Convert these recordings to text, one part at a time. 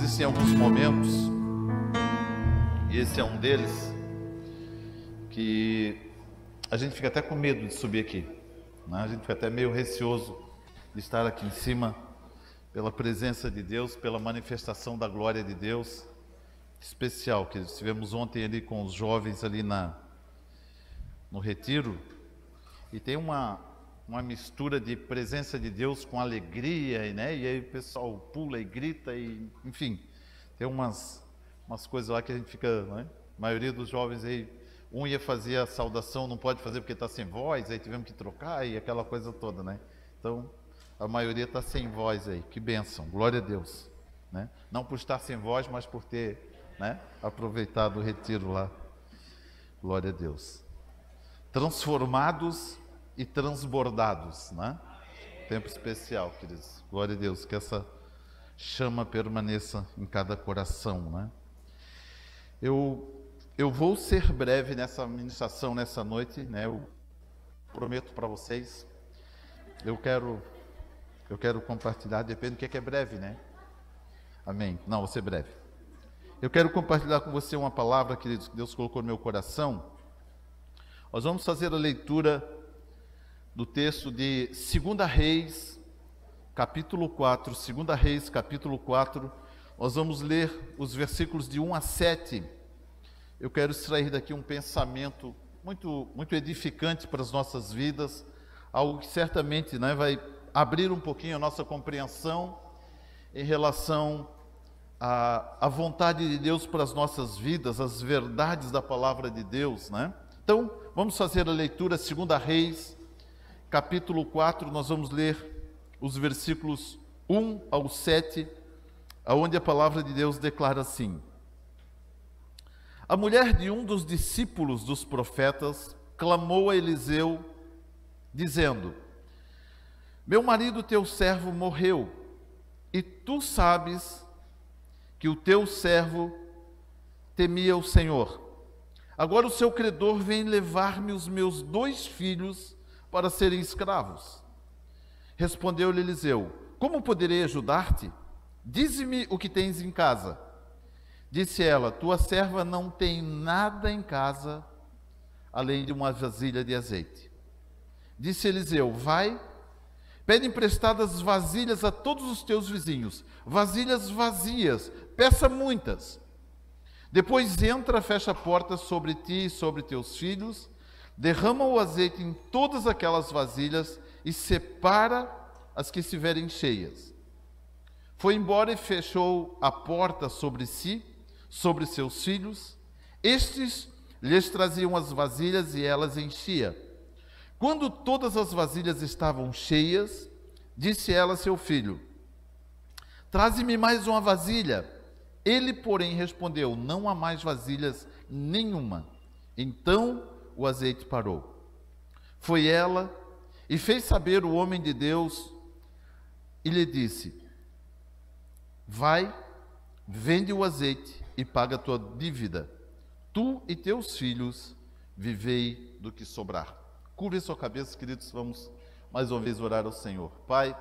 existem alguns momentos, e esse é um deles, que a gente fica até com medo de subir aqui, né? A gente fica até meio receoso de estar aqui em cima, pela presença de Deus, pela manifestação da glória de Deus, especial, que estivemos ontem ali com os jovens ali no retiro, e tem uma mistura de presença de Deus com alegria, né? E aí o pessoal pula e grita, e enfim, tem umas coisas lá que a gente fica, né? A maioria dos jovens aí, um ia fazer a saudação, não pode fazer porque está sem voz, aí tivemos que trocar e aquela coisa toda, né? Então, a maioria está sem voz aí, que bênção, glória a Deus, né? Não por estar sem voz, mas por ter, né, aproveitado o retiro lá, glória a Deus. Transformados e transbordados, né? Tempo especial, queridos. Glória a Deus, que essa chama permaneça em cada coração, né? Eu vou ser breve nessa ministração nessa noite, né? Eu prometo para vocês. Eu quero compartilhar, depende do que é breve, né? Amém. Não, vou ser breve. Eu quero compartilhar com você uma palavra, queridos, que Deus colocou no meu coração. Nós vamos fazer a leitura do texto de 2 Reis, capítulo 4. 2 Reis, capítulo 4. Nós vamos ler os versículos de 1 a 7. Eu quero extrair daqui um pensamento muito edificante para as nossas vidas, algo que certamente, né, vai abrir um pouquinho a nossa compreensão em relação à vontade de Deus para as nossas vidas, as verdades da palavra de Deus, né? Então, vamos fazer a leitura, 2 Reis, capítulo 4, nós vamos ler os versículos 1 ao 7, onde a palavra de Deus declara assim: A mulher de um dos discípulos dos profetas clamou a Eliseu, dizendo: Meu marido, teu servo, morreu, e tu sabes que o teu servo temia o Senhor. Agora o seu credor vem levar-me os meus 2 filhos para serem escravos. Respondeu-lhe Eliseu: Como poderei ajudar-te? Dize-me o que tens em casa. Disse ela: Tua serva não tem nada em casa, além de uma vasilha de azeite. Disse Eliseu: Vai, pede emprestadas vasilhas a todos os teus vizinhos, vasilhas vazias, peça muitas. Depois entra, fecha a porta sobre ti e sobre teus filhos, derrama o azeite em todas aquelas vasilhas e separa as que estiverem cheias. Foi embora e fechou a porta sobre si, sobre seus filhos. Estes lhes traziam as vasilhas e elas enchia. Quando todas as vasilhas estavam cheias, disse ela a seu filho: Traze-me mais uma vasilha. Ele, porém, respondeu: Não há mais vasilhas nenhuma. Então o azeite parou. Foi ela e fez saber o homem de Deus e lhe disse: Vai, vende o azeite e paga a tua dívida. Tu e teus filhos vivei do que sobrar. Curve sua cabeça, queridos, vamos mais uma vez orar ao Senhor. Pai,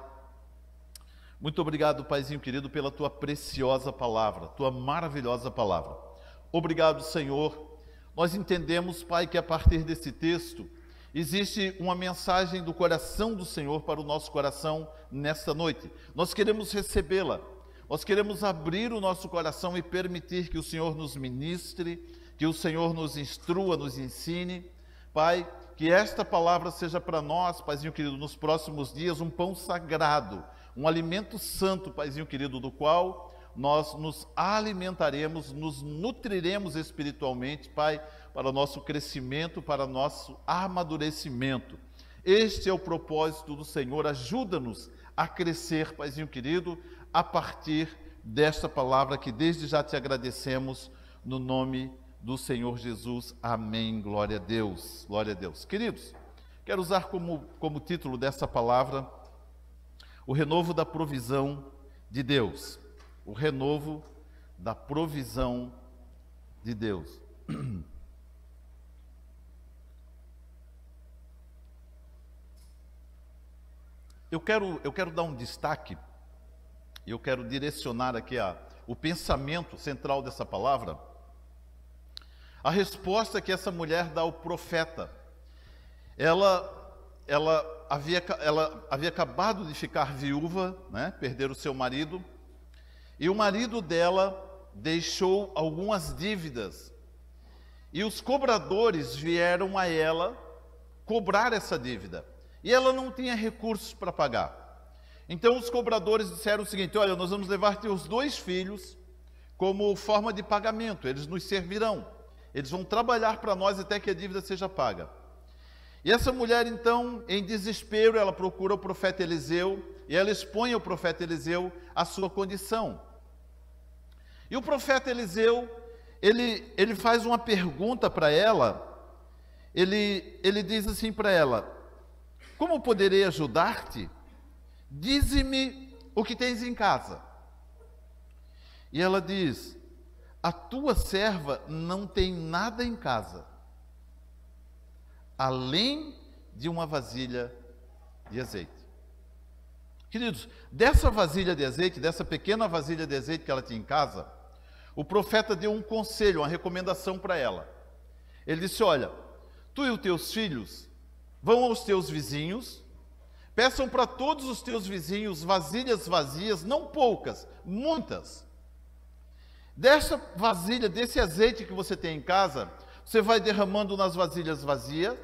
muito obrigado, Paizinho querido, pela tua preciosa palavra, tua maravilhosa palavra. Obrigado, Senhor. Nós entendemos, Pai, que a partir desse texto existe uma mensagem do coração do Senhor para o nosso coração nesta noite. Nós queremos recebê-la, nós queremos abrir o nosso coração e permitir que o Senhor nos ministre, que o Senhor nos instrua, nos ensine. Pai, que esta palavra seja para nós, Paizinho querido, nos próximos dias um pão sagrado, um alimento santo, Paizinho querido, do qual nós nos alimentaremos, nos nutriremos espiritualmente, Pai, para o nosso crescimento, para o nosso amadurecimento. Este é o propósito do Senhor. Ajuda-nos a crescer, Paizinho querido, a partir desta palavra que desde já te agradecemos, no nome do Senhor Jesus. Amém. Glória a Deus. Glória a Deus. Queridos, quero usar como título dessa palavra o renovo da provisão de Deus. O renovo da provisão de Deus. Eu quero dar um destaque, eu quero direcionar aqui o pensamento central dessa palavra, a resposta que essa mulher dá ao profeta. Ela havia acabado de ficar viúva, né? Perder o seu marido, e o marido dela deixou algumas dívidas. E os cobradores vieram a ela cobrar essa dívida. E ela não tinha recursos para pagar. Então os cobradores disseram o seguinte: olha, nós vamos levar teus 2 filhos como forma de pagamento, eles nos servirão. Eles vão trabalhar para nós até que a dívida seja paga. E essa mulher, então, em desespero, ela procura o profeta Eliseu e ela expõe ao profeta Eliseu a sua condição. E o profeta Eliseu, ele faz uma pergunta para ela, ele diz assim para ela: como poderei ajudar-te? Dize-me o que tens em casa. E ela diz: a tua serva não tem nada em casa, além de uma vasilha de azeite. Queridos, dessa vasilha de azeite, dessa pequena vasilha de azeite que ela tinha em casa, o profeta deu um conselho, uma recomendação para ela. Ele disse: olha, tu e os teus filhos vão aos teus vizinhos, peçam para todos os teus vizinhos vasilhas vazias, não poucas, muitas. Dessa vasilha, desse azeite que você tem em casa, você vai derramando nas vasilhas vazias,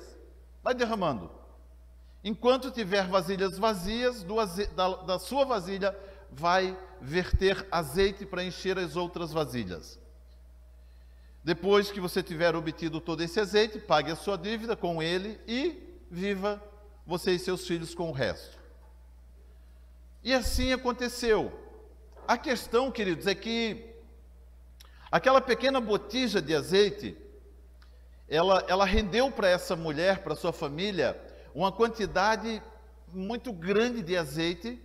vai derramando. Enquanto tiver vasilhas vazias, da sua vasilha vai verter azeite para encher as outras vasilhas. Depois que você tiver obtido todo esse azeite, pague a sua dívida com ele e viva você e seus filhos com o resto. E assim aconteceu. A questão, queridos, é que aquela pequena botija de azeite, ela rendeu para essa mulher, para sua família, uma quantidade muito grande de azeite,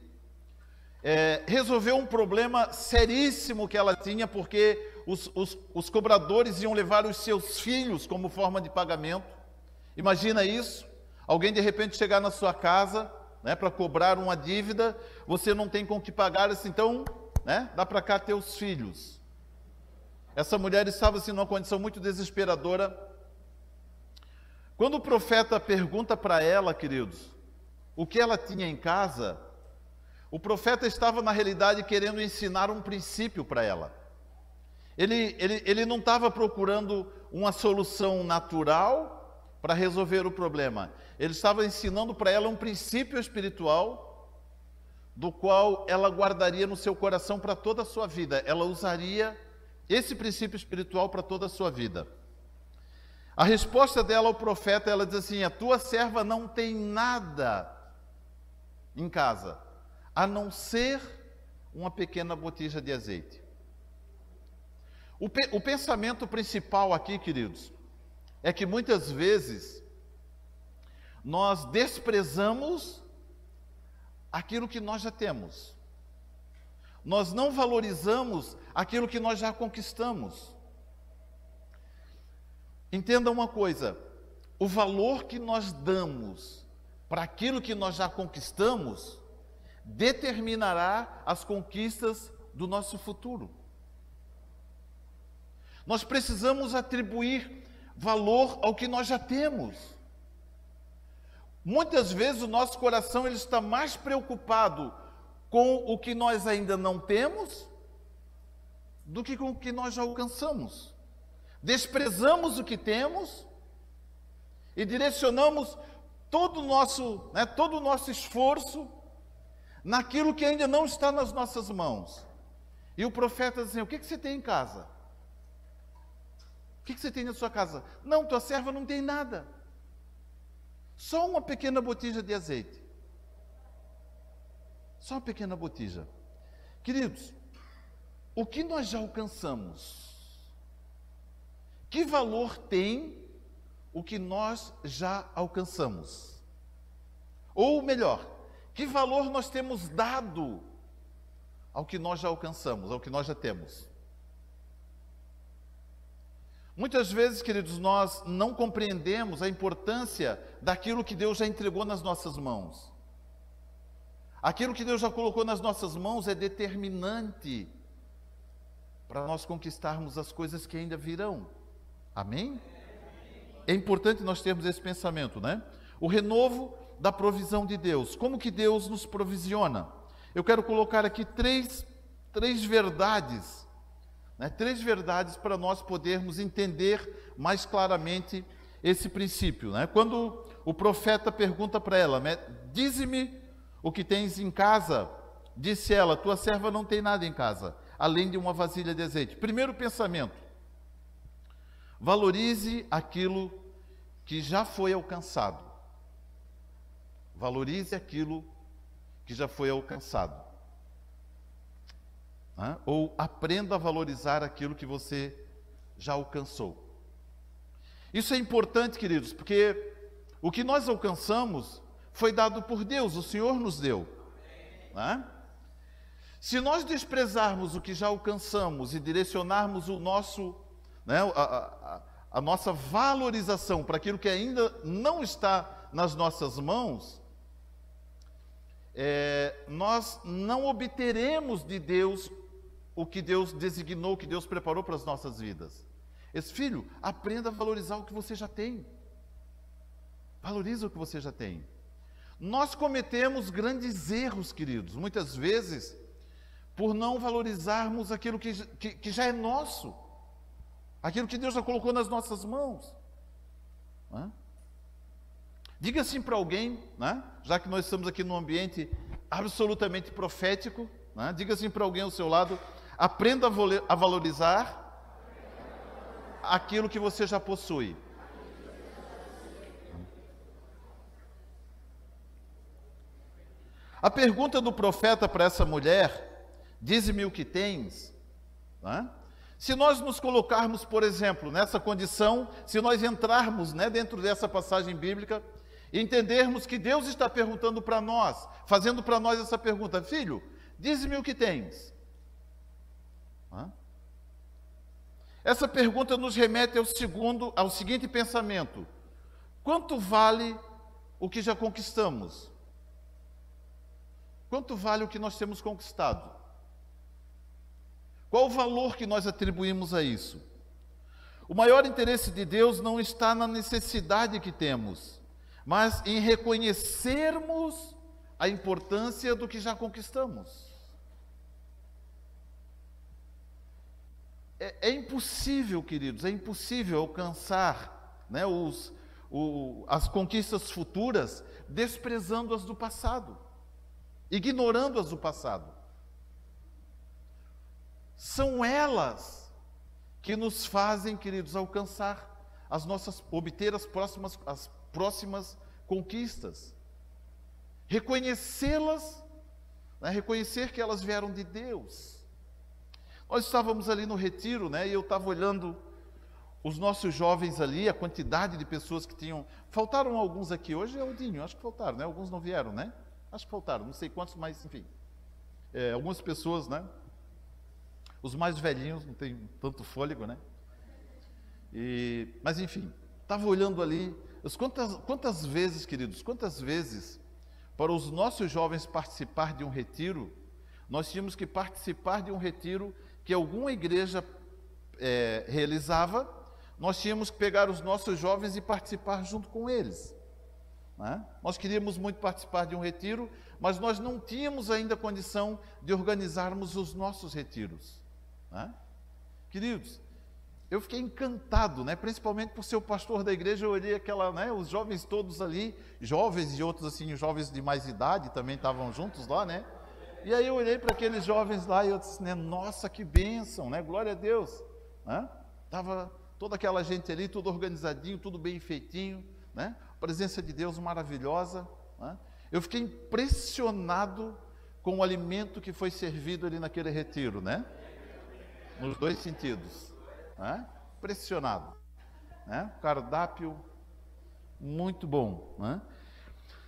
resolveu um problema seríssimo que ela tinha, porque os cobradores iam levar os seus filhos como forma de pagamento. Imagina isso, alguém de repente chegar na sua casa, né, para cobrar uma dívida, você não tem com que pagar, assim, então, né, dá para cá teus filhos. Essa mulher estava assim numa condição muito desesperadora. Quando o profeta pergunta para ela, queridos, o que ela tinha em casa, o profeta estava na realidade querendo ensinar um princípio para ela. Ele não estava procurando uma solução natural para resolver o problema. Ele estava ensinando para ela um princípio espiritual, do qual ela guardaria no seu coração para toda a sua vida. Ela usaria esse princípio espiritual para toda a sua vida. A resposta dela ao profeta, ela diz assim: a tua serva não tem nada em casa, a não ser uma pequena botija de azeite. O pensamento principal aqui, queridos, é que muitas vezes nós desprezamos aquilo que nós já temos. Nós não valorizamos aquilo que nós já conquistamos. Entenda uma coisa: o valor que nós damos para aquilo que nós já conquistamos determinará as conquistas do nosso futuro. Nós precisamos atribuir valor ao que nós já temos. Muitas vezes o nosso coração ele está mais preocupado com o que nós ainda não temos do que com o que nós já alcançamos. Desprezamos o que temos e direcionamos todo o nosso esforço naquilo que ainda não está nas nossas mãos. E o profeta diz assim: o que você tem em casa? O que você tem na sua casa? Não, tua serva não tem nada. Só uma pequena botija de azeite. Só uma pequena botija. Queridos, o que nós já alcançamos? Que valor tem o que nós já alcançamos? Ou melhor, que valor nós temos dado ao que nós já alcançamos, ao que nós já temos? Muitas vezes, queridos, nós não compreendemos a importância daquilo que Deus já entregou nas nossas mãos. Aquilo que Deus já colocou nas nossas mãos é determinante para nós conquistarmos as coisas que ainda virão. Amém? É importante nós termos esse pensamento, né? O renovo da provisão de Deus. Como que Deus nos provisiona? Eu quero colocar aqui três verdades, né? Três verdades para nós podermos entender mais claramente esse princípio, né? Quando o profeta pergunta para ela, né? Dize-me o que tens em casa. Disse ela, tua serva não tem nada em casa, além de uma vasilha de azeite. Primeiro pensamento, valorize aquilo que já foi alcançado. Valorize aquilo que já foi alcançado. Né? Ou aprenda a valorizar aquilo que você já alcançou. Isso é importante, queridos, porque o que nós alcançamos foi dado por Deus, o Senhor nos deu. Né? Se nós desprezarmos o que já alcançamos e direcionarmos o nosso, né, a nossa valorização para aquilo que ainda não está nas nossas mãos, nós não obteremos de Deus o que Deus designou, o que Deus preparou para as nossas vidas. Esse filho, aprenda a valorizar o que você já tem. Valoriza o que você já tem. Nós cometemos grandes erros, queridos, muitas vezes, por não valorizarmos aquilo que já é nosso, aquilo que Deus já colocou nas nossas mãos. Né? Diga assim para alguém, né? Já que nós estamos aqui num ambiente absolutamente profético, né? Diga assim para alguém ao seu lado, aprenda a valorizar aquilo que você já possui. A pergunta do profeta para essa mulher, dize-me o que tens, né? Se nós nos colocarmos, por exemplo, nessa condição, se nós entrarmos, né, dentro dessa passagem bíblica, e entendermos que Deus está perguntando para nós, fazendo para nós essa pergunta, filho, dize-me o que tens. Né? Essa pergunta nos remete ao seguinte pensamento: quanto vale o que já conquistamos? Quanto vale o que nós temos conquistado? Qual o valor que nós atribuímos a isso? O maior interesse de Deus não está na necessidade que temos, mas em reconhecermos a importância do que já conquistamos. É impossível, queridos, é impossível alcançar, né, as conquistas futuras desprezando as do passado, ignorando as do passado. São elas que nos fazem, queridos, alcançar obter as próximas conquistas. Reconhecê-las, né, reconhecer que elas vieram de Deus. Nós estávamos ali no retiro, né, e eu estava olhando os nossos jovens ali, a quantidade de pessoas que tinham. Faltaram alguns aqui hoje, Aldinho, acho que faltaram, né? Alguns não vieram, né? Acho que faltaram, não sei quantos, mas enfim. Algumas pessoas, né? Os mais velhinhos não têm tanto fôlego, né? Mas enfim, estava olhando ali. Quantas vezes, queridos, quantas vezes, para os nossos jovens participar de um retiro, nós tínhamos que participar de um retiro que alguma igreja realizava, nós tínhamos que pegar os nossos jovens e participar junto com eles. Né? Nós queríamos muito participar de um retiro, mas nós não tínhamos ainda condição de organizarmos os nossos retiros. Né? Queridos, eu fiquei encantado, né? Principalmente por ser o pastor da igreja, eu olhei né, os jovens todos ali, jovens e outros assim, jovens de mais idade também estavam juntos lá, né? E aí eu olhei para aqueles jovens lá e eu disse, né, nossa, que bênção, né? Glória a Deus. Né? Tava toda aquela gente ali, tudo organizadinho, tudo bem feitinho, né? A presença de Deus maravilhosa. Né? Eu fiquei impressionado com o alimento que foi servido ali naquele retiro, né? Nos dois sentidos. Né? Impressionado. Né? Cardápio muito bom. Né?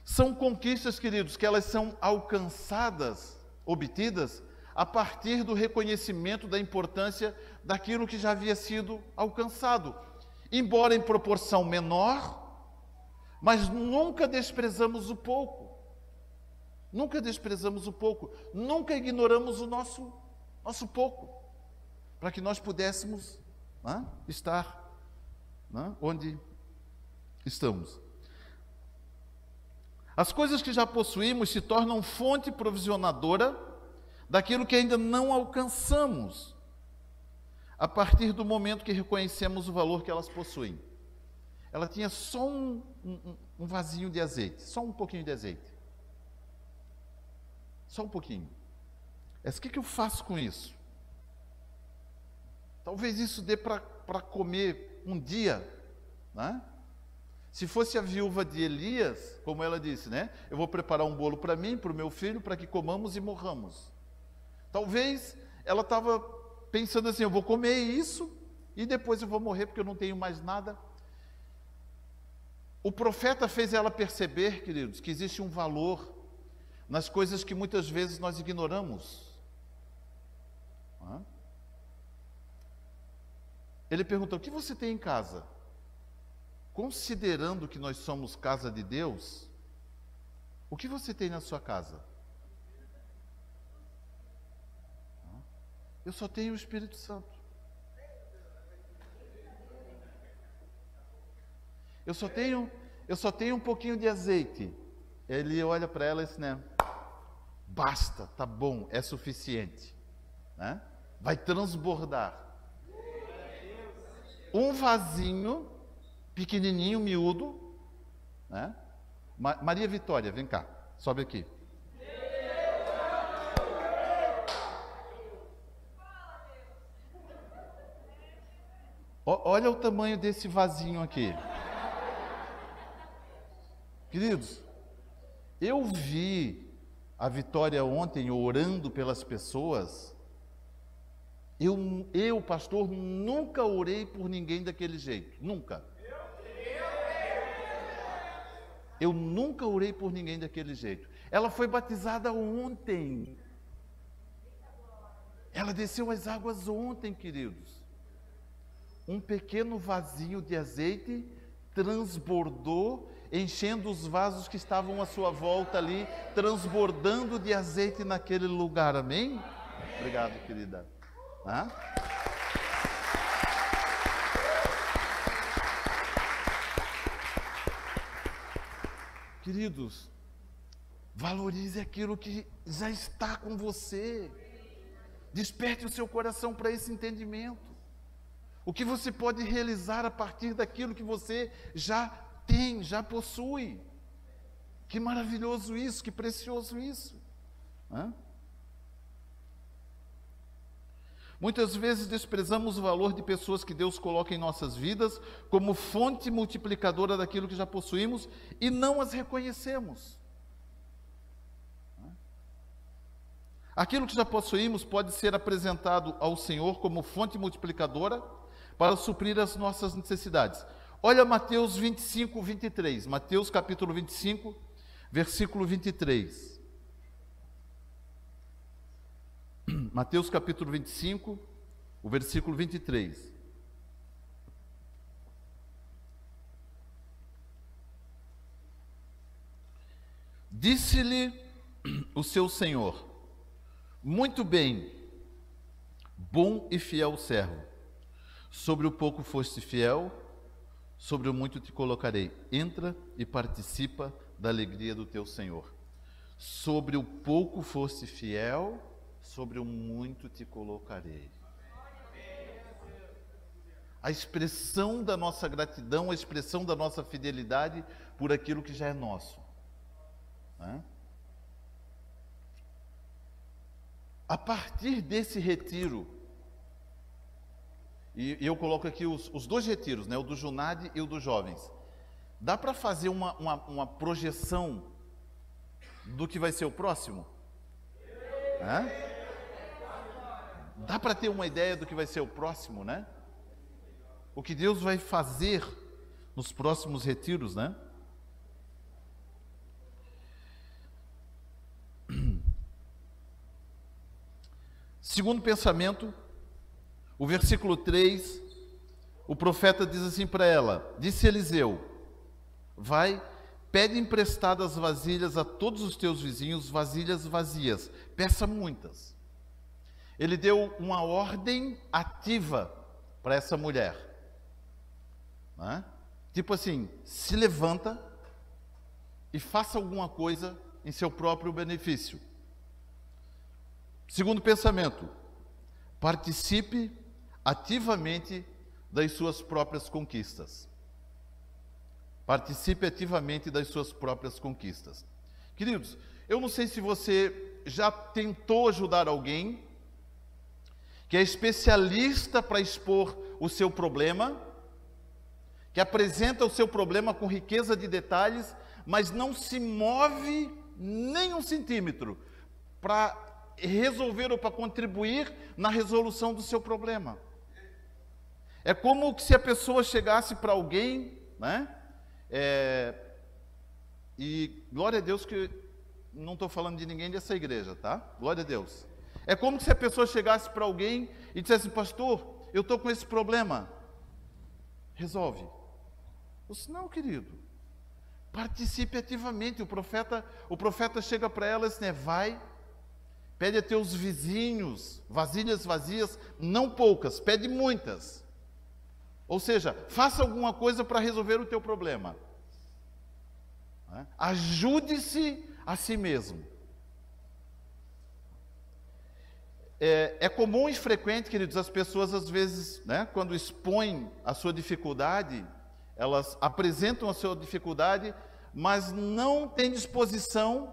São conquistas, queridos, que elas são alcançadas, obtidas, a partir do reconhecimento da importância daquilo que já havia sido alcançado. Embora em proporção menor, mas nunca desprezamos o pouco. Nunca desprezamos o pouco. Nunca ignoramos o nosso pouco. para que nós pudéssemos estar onde estamos. As coisas que já possuímos se tornam fonte provisionadora daquilo que ainda não alcançamos, a partir do momento que reconhecemos o valor que elas possuem. Ela tinha só um vasinho de azeite, só um pouquinho de azeite. Só um pouquinho. Mas o que eu faço com isso? Talvez isso dê para comer um dia, né? Se fosse a viúva de Elias, como ela disse, né? Eu vou preparar um bolo para mim, para o meu filho, para que comamos e morramos. Talvez ela estava pensando assim, eu vou comer isso e depois eu vou morrer porque eu não tenho mais nada. O profeta fez ela perceber, queridos, que existe um valor nas coisas que muitas vezes nós ignoramos. Ele perguntou, o que você tem em casa? Considerando que nós somos casa de Deus, o que você tem na sua casa? Eu só tenho o Espírito Santo. Eu só tenho um pouquinho de azeite. Ele olha para ela e diz, né? Basta, tá bom, é suficiente. Né? Vai transbordar. Um vasinho, pequenininho, miúdo. Né? Maria Vitória, vem cá, sobe aqui. Olha o tamanho desse vasinho aqui. Queridos, eu vi a Vitória ontem orando pelas pessoas. Eu, pastor, nunca orei por ninguém daquele jeito. Nunca. Eu nunca orei por ninguém daquele jeito. Ela foi batizada ontem. Ela desceu as águas ontem, queridos. Um pequeno vasinho de azeite transbordou, enchendo os vasos que estavam à sua volta ali, transbordando de azeite naquele lugar, amém? Obrigado, querida. Queridos, valorize aquilo que já está com você. Desperte o seu coração para esse entendimento. O que você pode realizar a partir daquilo que você já tem, já possui. Que maravilhoso isso, que precioso isso. Muitas vezes desprezamos o valor de pessoas que Deus coloca em nossas vidas como fonte multiplicadora daquilo que já possuímos e não as reconhecemos. Aquilo que já possuímos pode ser apresentado ao Senhor como fonte multiplicadora para suprir as nossas necessidades. Olha Mateus 25, 23. Mateus capítulo 25, versículo 23. Mateus capítulo 25, o versículo 23. Disse-lhe o seu Senhor, muito bem, bom e fiel servo. Sobre o pouco foste fiel, sobre o muito te colocarei. Entra e participa da alegria do teu Senhor. Sobre o pouco foste fiel, sobre o muito te colocarei. A expressão da nossa gratidão, a expressão da nossa fidelidade por aquilo que já é nosso. A partir desse retiro, e eu coloco aqui os dois retiros, né, o do Junad e o dos jovens, dá para fazer uma projeção do que vai ser o próximo? Dá para ter uma ideia do que vai ser o próximo, né? O que Deus vai fazer nos próximos retiros, né? Segundo pensamento, o versículo 3, o profeta diz assim para ela, disse Eliseu, vai, pede emprestadas vasilhas a todos os teus vizinhos, vasilhas vazias, peça muitas. Ele deu uma ordem ativa para essa mulher, né? Tipo assim, se levanta e faça alguma coisa em seu próprio benefício. Segundo pensamento, participe ativamente das suas próprias conquistas. Participe ativamente das suas próprias conquistas. Queridos, eu não sei se você já tentou ajudar alguém que é especialista para expor o seu problema, que apresenta o seu problema com riqueza de detalhes, mas não se move nem um centímetro para resolver ou para contribuir na resolução do seu problema. É como se a pessoa chegasse para alguém, né? E glória a Deus que não estou falando de ninguém dessa igreja, tá? Glória a Deus. É como se a pessoa chegasse para alguém e dissesse: pastor, eu estou com esse problema, resolve. Eu disse: não, querido, participe ativamente. O profeta chega para ela e diz, né, vai, pede a teus vizinhos vasilhas vazias, não poucas, pede muitas. Ou seja, faça alguma coisa para resolver o teu problema. Ajude-se a si mesmo. É comum e frequente, queridos, as pessoas às vezes, né, quando expõem a sua dificuldade, elas apresentam a sua dificuldade, mas não têm disposição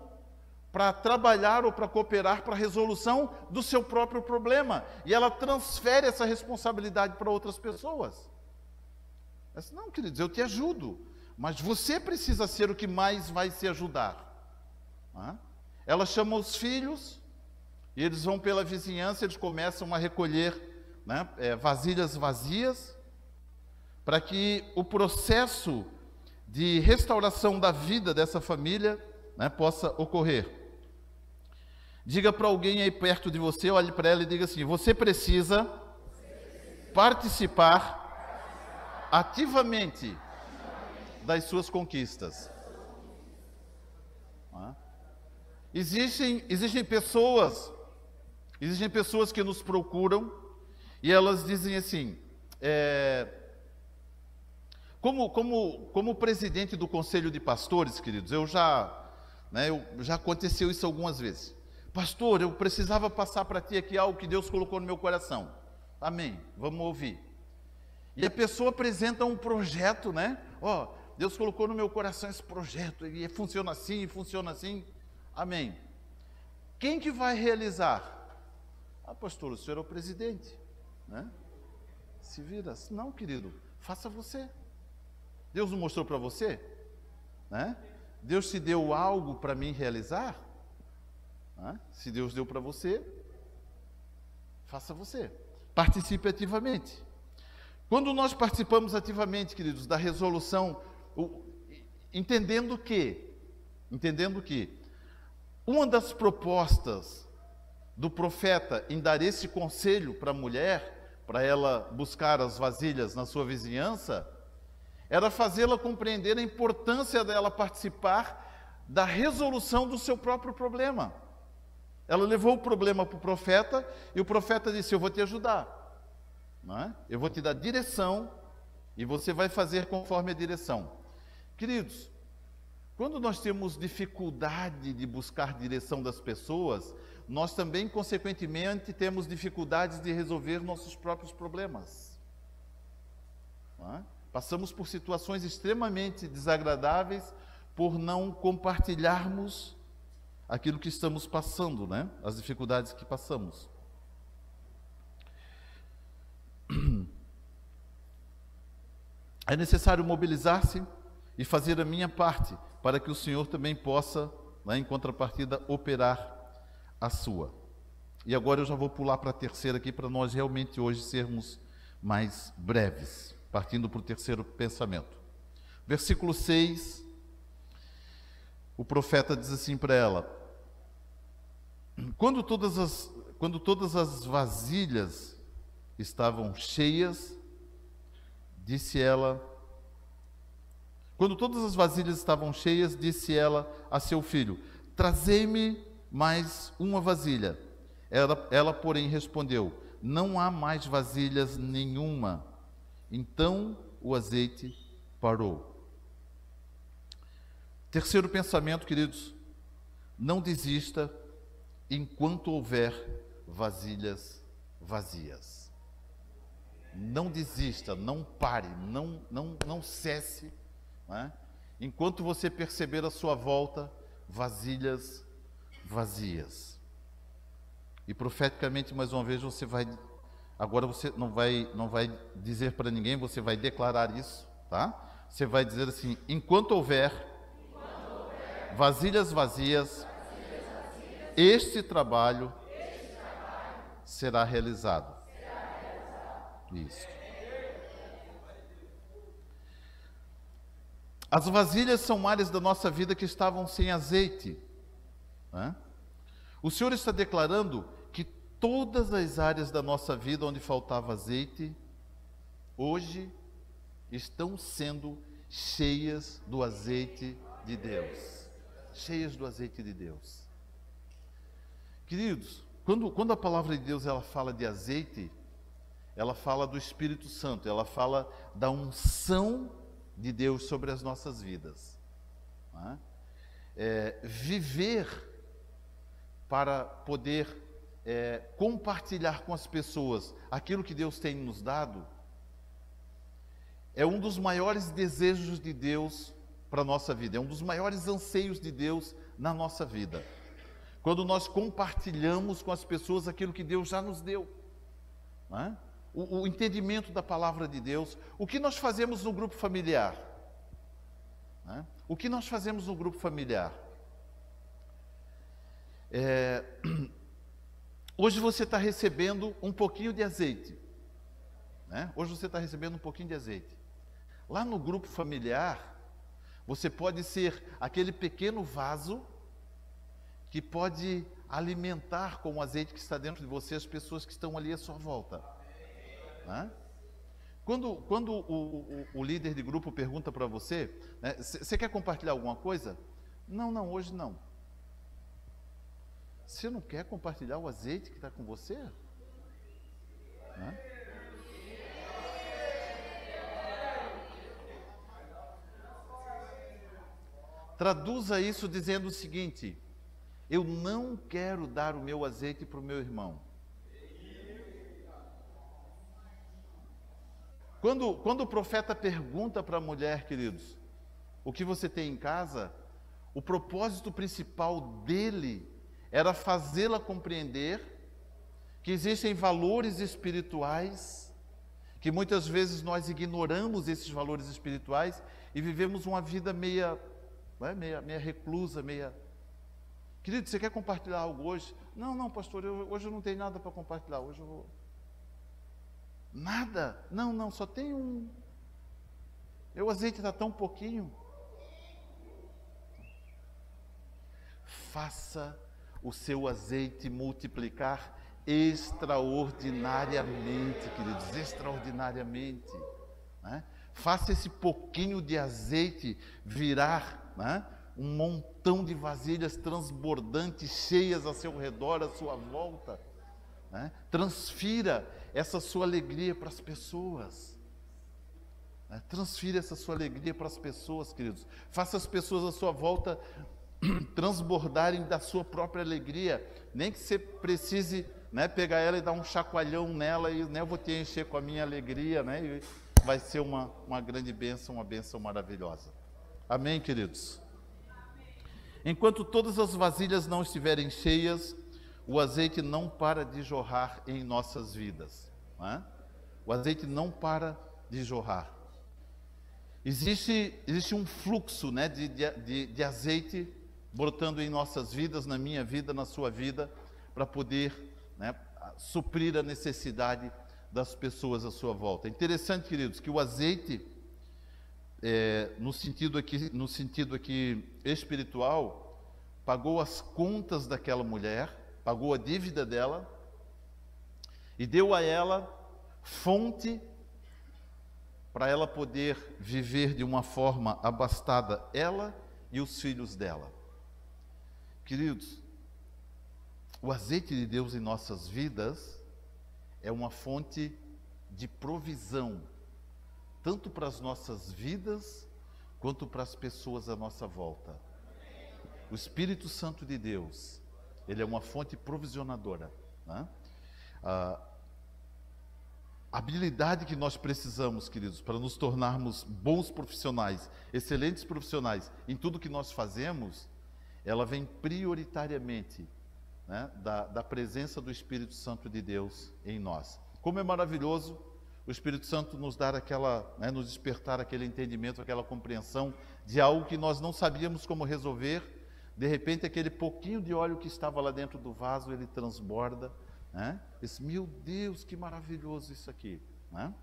para trabalhar ou para cooperar para a resolução do seu próprio problema. E ela transfere essa responsabilidade para outras pessoas. Ela diz, não, queridos, eu te ajudo, mas você precisa ser o que mais vai se ajudar. Ela chama os filhos, e eles vão pela vizinhança, eles começam a recolher, né, vasilhas vazias, para que o processo de restauração da vida dessa família, né, possa ocorrer. Diga para alguém aí perto de você, olhe para ela e diga assim: você precisa participar ativamente das suas conquistas. Existem pessoas que nos procuram e elas dizem assim, como presidente do Conselho de Pastores, queridos, já aconteceu isso algumas vezes. Pastor, eu precisava passar para ti aqui algo que Deus colocou no meu coração. Amém, vamos ouvir. E a pessoa apresenta um projeto, né? Deus colocou no meu coração esse projeto, e funciona assim, e funciona assim. Amém. Quem que vai realizar? Pastor, o senhor é o presidente, né? Se vira. Não, querido, faça você. Deus não mostrou para você, né? Deus te deu algo para mim realizar, né? Se Deus deu para você, faça você. Participe ativamente. Quando nós participamos ativamente, queridos, da resolução, entendendo que uma das propostas do profeta em dar esse conselho para a mulher, para ela buscar as vasilhas na sua vizinhança, era fazê-la compreender a importância dela participar da resolução do seu próprio problema. Ela levou o problema para o profeta e o profeta disse: eu vou te ajudar, não é? Eu vou te dar direção e você vai fazer conforme a direção. Queridos, quando nós temos dificuldade de buscar direção das pessoas, nós também, consequentemente, temos dificuldades de resolver nossos próprios problemas. Não é? Passamos por situações extremamente desagradáveis por não compartilharmos aquilo que estamos passando, né? As dificuldades que passamos. É necessário mobilizar-se e fazer a minha parte, para que o Senhor também possa, né, em contrapartida, operar a sua. E agora eu já vou pular para a terceira aqui, para nós realmente hoje sermos mais breves, partindo para o terceiro pensamento. Versículo 6, o profeta diz assim para ela: quando todas as vasilhas estavam cheias, disse ela a seu filho: trazei-me mais uma vasilha. Ela, porém, respondeu: não há mais vasilhas nenhuma. Então o azeite parou. Terceiro pensamento, queridos: não desista enquanto houver vasilhas vazias. Não desista, não pare, não cesse, né? Enquanto você perceber à sua volta vasilhas vazias. E profeticamente, mais uma vez, você vai, agora você não vai dizer para ninguém, você vai declarar isso, tá? Você vai dizer assim: enquanto houver vasilhas vazias, este trabalho será realizado. Isso. As vasilhas são áreas da nossa vida que estavam sem azeite, né? O Senhor está declarando que todas as áreas da nossa vida onde faltava azeite, hoje estão sendo cheias do azeite de Deus. Cheias do azeite de Deus. Queridos, quando a palavra de Deus ela fala de azeite, ela fala do Espírito Santo, ela fala da unção de Deus sobre as nossas vidas, né? Viver para poder compartilhar com as pessoas aquilo que Deus tem nos dado, é um dos maiores desejos de Deus para a nossa vida, é um dos maiores anseios de Deus na nossa vida. Quando nós compartilhamos com as pessoas aquilo que Deus já nos deu, né? O entendimento da palavra de Deus. O que nós fazemos no grupo familiar, né? O que nós fazemos no grupo familiar? Hoje você está recebendo um pouquinho de azeite, né? Hoje você está recebendo um pouquinho de azeite. Lá no grupo familiar, você pode ser aquele pequeno vaso que pode alimentar com o azeite que está dentro de você as pessoas que estão ali à sua volta, né? Quando o líder de grupo pergunta para você, né, você quer compartilhar alguma coisa? Não, hoje não. Você não quer compartilhar o azeite que está com você? Né? Traduza isso dizendo o seguinte: eu não quero dar o meu azeite para o meu irmão. Quando o profeta pergunta para a mulher, queridos, o que você tem em casa, o propósito principal dele era fazê-la compreender que existem valores espirituais, que muitas vezes nós ignoramos esses valores espirituais e vivemos uma vida meia reclusa, Querido, você quer compartilhar algo hoje? Não, pastor, hoje eu não tenho nada para compartilhar, hoje eu vou... Nada? Não, só tem um. O azeite está tão pouquinho. Faça o seu azeite multiplicar extraordinariamente, queridos, extraordinariamente, né? Faça esse pouquinho de azeite virar, né, um montão de vasilhas transbordantes, cheias a seu redor, à sua volta, né? Transfira essa sua alegria para as pessoas, né? Transfira essa sua alegria para as pessoas, queridos. Faça as pessoas à sua volta transbordarem da sua própria alegria, nem que você precise, né, pegar ela e dar um chacoalhão nela e, né, eu vou te encher com a minha alegria, né, e vai ser uma grande bênção, uma bênção maravilhosa. Amém, queridos? Enquanto todas as vasilhas não estiverem cheias, o azeite não para de jorrar em nossas vidas, né? O azeite não para de jorrar. Existe um fluxo, né, de azeite brotando em nossas vidas, na minha vida, na sua vida, para poder, né, suprir a necessidade das pessoas à sua volta. É interessante, queridos, que o azeite, no sentido aqui espiritual, pagou as contas daquela mulher, pagou a dívida dela e deu a ela fonte para ela poder viver de uma forma abastada, ela e os filhos dela. Queridos, o azeite de Deus em nossas vidas é uma fonte de provisão, tanto para as nossas vidas, quanto para as pessoas à nossa volta. O Espírito Santo de Deus, ele é uma fonte provisionadora, né? A habilidade que nós precisamos, queridos, para nos tornarmos bons profissionais, excelentes profissionais em tudo que nós fazemos, ela vem prioritariamente, né, da presença do Espírito Santo de Deus em nós. Como é maravilhoso o Espírito Santo nos dar aquela, né, nos despertar aquele entendimento, aquela compreensão de algo que nós não sabíamos como resolver. De repente, aquele pouquinho de óleo que estava lá dentro do vaso, ele transborda, né? Meu Deus, que maravilhoso isso aqui, né?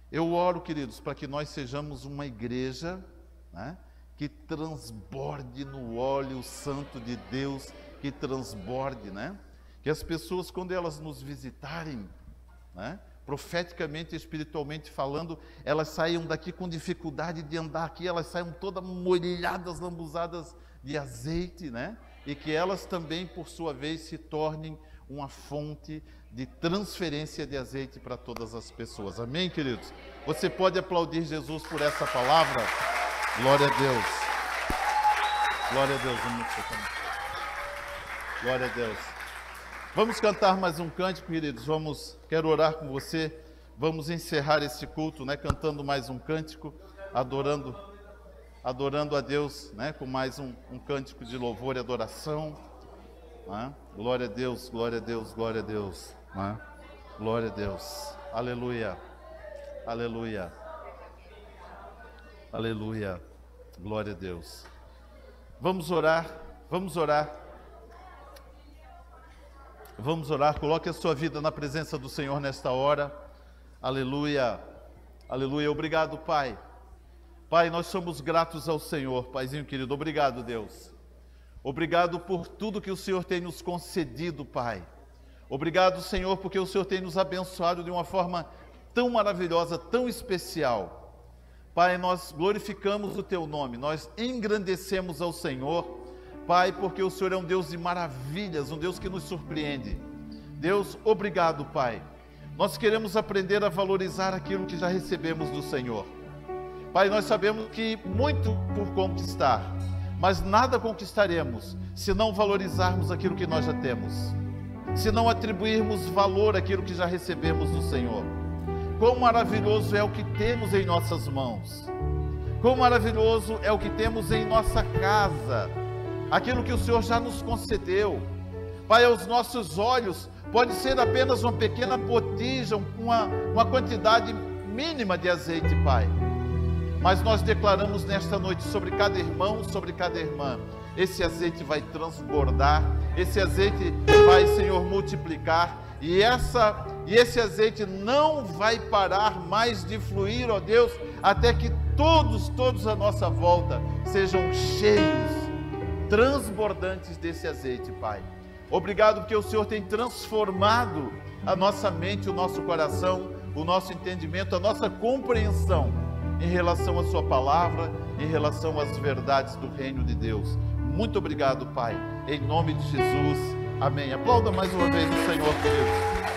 Eu oro, queridos, para que nós sejamos uma igreja, né, que transborde no óleo santo de Deus, que transborde, né? Que as pessoas, quando elas nos visitarem, né, profeticamente e espiritualmente falando, elas saiam daqui com dificuldade de andar aqui, elas saiam todas molhadas, lambuzadas de azeite, né? E que elas também, por sua vez, se tornem uma fonte de transferência de azeite para todas as pessoas. Amém, queridos? Você pode aplaudir Jesus por essa palavra? Glória a Deus. Glória a Deus. Glória a Deus. Vamos cantar mais um cântico, queridos. Quero orar com você. Vamos encerrar esse culto, né, cantando mais um cântico, adorando a Deus, né, com mais um cântico de louvor e adoração. Né? Glória a Deus, glória a Deus, glória a Deus. Né? Glória a Deus. Aleluia. Aleluia. Aleluia. Glória a Deus. Vamos orar, vamos orar. Vamos orar, coloque a sua vida na presença do Senhor nesta hora. Aleluia, aleluia. Obrigado, Pai. Pai, nós somos gratos ao Senhor, Paizinho querido. Obrigado, Deus. Obrigado por tudo que o Senhor tem nos concedido, Pai. Obrigado, Senhor, porque o Senhor tem nos abençoado de uma forma tão maravilhosa, tão especial. Pai, nós glorificamos o Teu nome, nós engrandecemos ao Senhor, Pai, porque o Senhor é um Deus de maravilhas, um Deus que nos surpreende. Deus, obrigado, Pai. Nós queremos aprender a valorizar aquilo que já recebemos do Senhor. Pai, nós sabemos que muito por conquistar, mas nada conquistaremos se não valorizarmos aquilo que nós já temos, se não atribuirmos valor àquilo que já recebemos do Senhor. Quão maravilhoso é o que temos em nossas mãos, quão maravilhoso é o que temos em nossa casa, aquilo que o Senhor já nos concedeu. Pai, aos nossos olhos pode ser apenas uma pequena botija, uma quantidade mínima de azeite, Pai. Mas nós declaramos nesta noite sobre cada irmão, sobre cada irmã, esse azeite vai transbordar, esse azeite vai, Senhor, multiplicar, e esse azeite não vai parar mais de fluir, ó Deus, até que todos à nossa volta sejam cheios, transbordantes desse azeite, Pai. Obrigado porque o Senhor tem transformado a nossa mente, o nosso coração, o nosso entendimento, a nossa compreensão em relação à sua palavra, em relação às verdades do reino de Deus. Muito obrigado, Pai, em nome de Jesus, amém. Aplauda mais uma vez o Senhor, queridos.